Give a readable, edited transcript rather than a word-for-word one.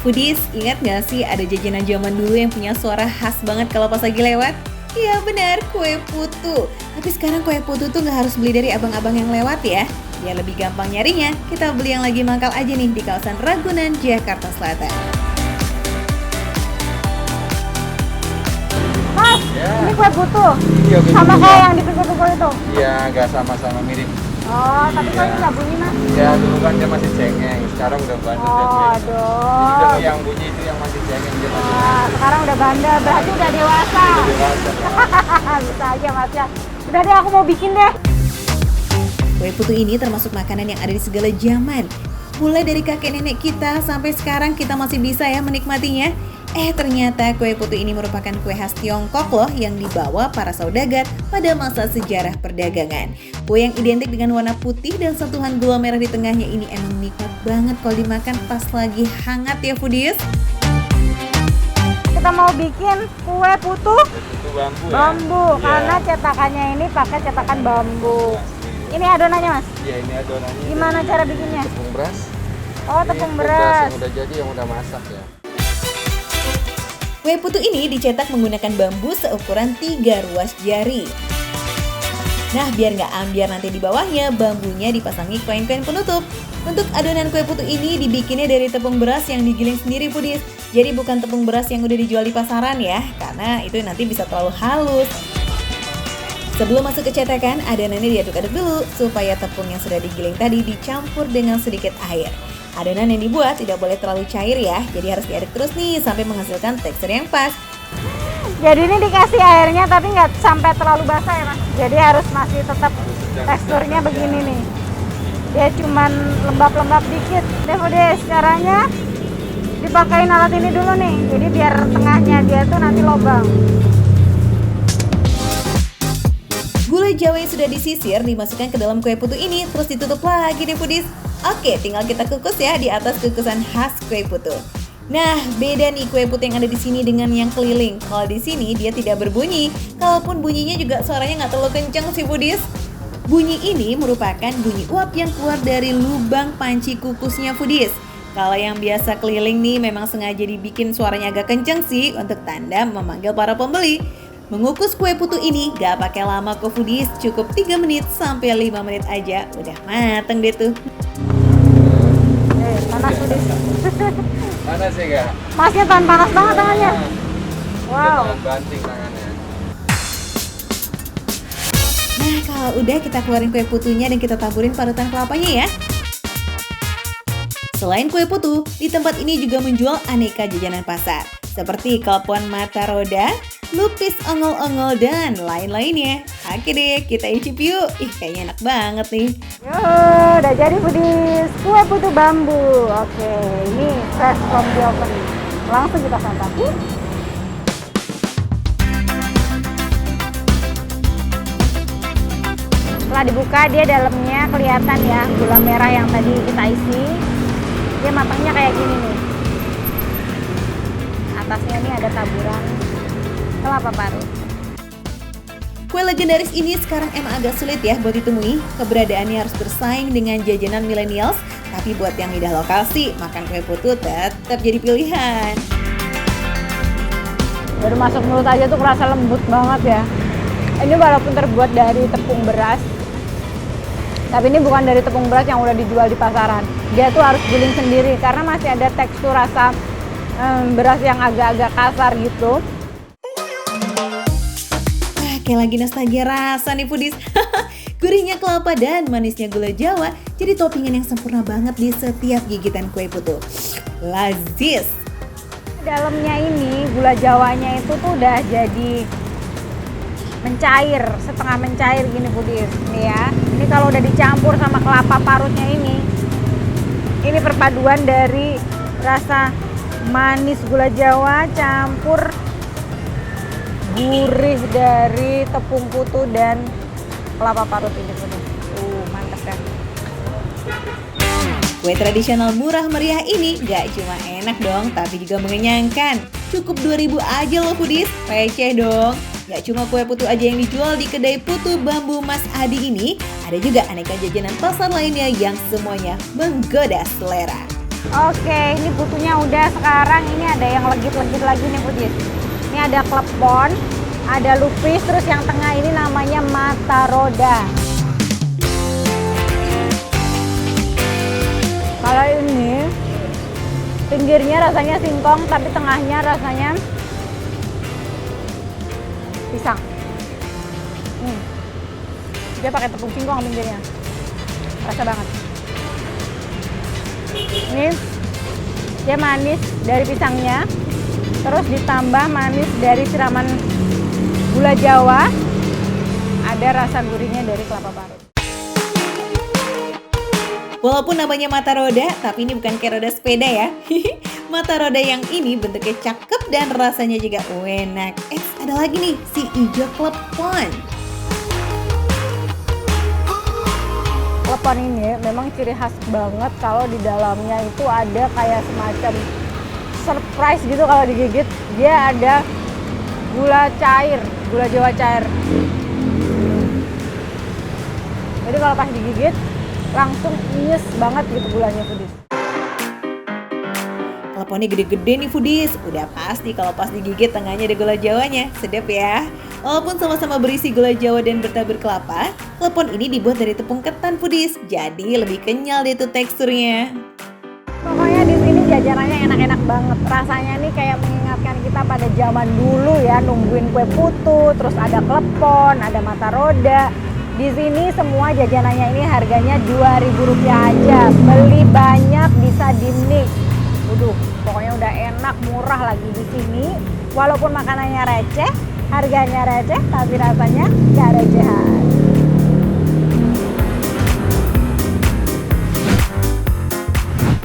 Foodies, ingat gak sih ada jajanan zaman dulu yang punya suara khas banget kalau pas lagi lewat? Iya benar, kue putu. Tapi sekarang kue putu tuh gak harus beli dari abang-abang yang lewat ya. Biar lebih gampang nyarinya, kita beli yang lagi mangkal aja nih di kawasan Ragunan, Jakarta Selatan. Mas, Ya. ini kue putu? Iya, kue Sama putu, kayak ya. yang di pikul-pikul itu? Iya, agak sama-sama mirip. Oh, tapi kok Iya. ini nggak bunyi, Mas? Ya, dulu kan dia masih cengeng, sekarang udah bandel dan Oh, biasa. aduh. Jadi kalau yang bunyi itu yang masih cengeng, dia masih Wah, sekarang udah bandel, berarti udah dewasa. dewasa. Bisa aja, Mas ya. Udah deh, aku mau bikin deh. Kue putu ini termasuk makanan yang ada di segala zaman. Mulai dari kakek nenek kita sampai sekarang kita masih bisa ya menikmatinya. Ternyata kue putu ini merupakan kue khas Tiongkok loh yang dibawa para saudagar pada masa sejarah perdagangan. Kue yang identik dengan warna putih dan sentuhan gula merah di tengahnya ini emang nikmat banget kalau dimakan pas lagi hangat ya foodies. Kita mau bikin kue putu Itu bambu ya. bambu, Iya. karena cetakannya ini pakai cetakan bambu. Ini adonannya, Mas? Iya, ini adonannya. Gimana cara bikinnya? Tepung beras. Oh, Ini tepung kue beras. yang udah jadi, yang udah masak ya. Kue putu ini dicetak menggunakan bambu seukuran 3 ruas jari. Nah, biar nggak ambiar nanti di bawahnya, bambunya dipasangi koin-koin penutup. Untuk adonan kue putu ini dibikinnya dari tepung beras yang digiling sendiri foodies. Jadi bukan tepung beras yang udah dijual di pasaran ya, karena itu nanti bisa terlalu halus. Sebelum masuk ke cetakan, adonannya diaduk-aduk dulu supaya tepung yang sudah digiling tadi dicampur dengan sedikit air. Adonan yang dibuat tidak boleh terlalu cair ya, jadi harus diaduk terus nih sampai menghasilkan tekstur yang pas. Jadi ini dikasih airnya tapi nggak sampai terlalu basah ya, Mas? Jadi harus masih tetap teksturnya begini nih. Dia cuman lembab-lembab dikit. Deh, caranya dipakein alat ini dulu nih. Jadi biar tengahnya dia tuh nanti lobang. Gula Jawa yang sudah disisir dimasukkan ke dalam kue putu ini, terus ditutup lagi deh foodies. Oke, tinggal kita kukus ya di atas kukusan khas kue putu. Nah, beda nih kue putu yang ada di sini dengan yang keliling. Kalau di sini dia tidak berbunyi, kalaupun bunyinya juga suaranya nggak terlalu kencang sih foodies. Bunyi ini merupakan bunyi uap yang keluar dari lubang panci kukusnya foodies. Kalau yang biasa keliling nih memang sengaja dibikin suaranya agak kencang sih untuk tanda memanggil para pembeli. Mengukus kue putu ini gak pakai lama kok foodies, cukup 3 menit sampai 5 menit aja udah mateng deh tuh. Panas udah. Panas ya, Kak? Masnya tahan panas banget tangannya. Wow. Jangan banting tangannya. Nah, kalau udah kita keluarin kue putunya dan kita taburin parutan kelapanya ya. Selain kue putu, di tempat ini juga menjual aneka jajanan pasar seperti kelpon mata roda, lupis ongol-ongol, dan lain-lainnya. Oke deh, kita icip yuk. Kayaknya enak banget nih. Yo, udah jadi foodies kue putu bambu. Oke, ini fresh from the oven. Langsung kita santap. Setelah dibuka dia dalamnya kelihatan ya gula merah yang tadi kita isi. Dia matangnya kayak gini nih. Atasnya ini ada taburan kelapa parut. Kue legendaris ini sekarang emang agak sulit ya buat ditemui. Keberadaannya harus bersaing dengan jajanan millennials. Tapi buat yang lidah lokal sih, makan kue putu tetap jadi pilihan. Baru masuk mulut aja tuh kerasa lembut banget ya. Ini walaupun terbuat dari tepung beras, tapi ini bukan dari tepung beras yang udah dijual di pasaran. Dia tuh harus giling sendiri karena masih ada tekstur rasa beras yang agak-agak kasar gitu. Kayak lagi nostalgia rasa nih foodies. Gurihnya kelapa dan manisnya gula Jawa jadi toppingan yang sempurna banget di setiap gigitan kue putu. Lazis. Dalamnya ini gula Jawanya itu tuh udah jadi mencair, setengah mencair gini foodies. Nih ya. Ini kalau udah dicampur sama kelapa parutnya ini perpaduan dari rasa manis gula Jawa campur gurih dari tepung putu dan kelapa parut ini foodies. Mantap kan? Kue tradisional murah meriah ini gak cuma enak dong, tapi juga mengenyangkan. Cukup 2.000 aja loh foodies, receh dong. Gak cuma kue putu aja yang dijual di kedai putu bambu Mas Adi ini, ada juga aneka jajanan pasar lainnya yang semuanya menggoda selera. Oke, ini putunya udah. Sekarang ini ada yang legit-legit lagi nih Pudis. Ini ada klepon, ada lupis, terus yang tengah ini namanya mata roda. Kalau ini pinggirnya rasanya singkong, tapi tengahnya rasanya pisang. Dia pakai tepung singkong pinggirnya, rasa banget. Ini dia manis dari pisangnya, terus ditambah manis dari siraman gula Jawa, ada rasa gurihnya dari kelapa parut. Walaupun namanya mata roda, tapi ini bukan kayak roda sepeda ya. Mata roda yang ini bentuknya cakep dan rasanya juga enak. Ada lagi nih, si ijo klepon. Klepon ini memang ciri khas banget kalau di dalamnya itu ada kayak semacam surprise gitu kalau digigit. Dia ada gula cair, gula Jawa cair. Jadi kalau pas digigit langsung nyes banget gitu gulanya Pudis. Keleponnya gede-gede nih Foodies. Udah pasti kalau pas digigit tengahnya ada gula Jawanya. Sedap ya. Walaupun sama-sama berisi gula Jawa dan bertabur kelapa, klepon ini dibuat dari tepung ketan Foodies. Jadi lebih kenyal deh tuh teksturnya. Pokoknya di sini jajanannya enak-enak banget. Rasanya nih kayak mengingatkan kita pada zaman dulu ya, nungguin kue putu, terus ada klepon, ada mata roda. Di sini semua jajanannya ini harganya Rp2.000 aja. Beli banyak bisa di-mix. Waduh, pokoknya udah enak, murah lagi di sini. Walaupun makanannya receh, harganya receh, tapi rasanya gak recehan.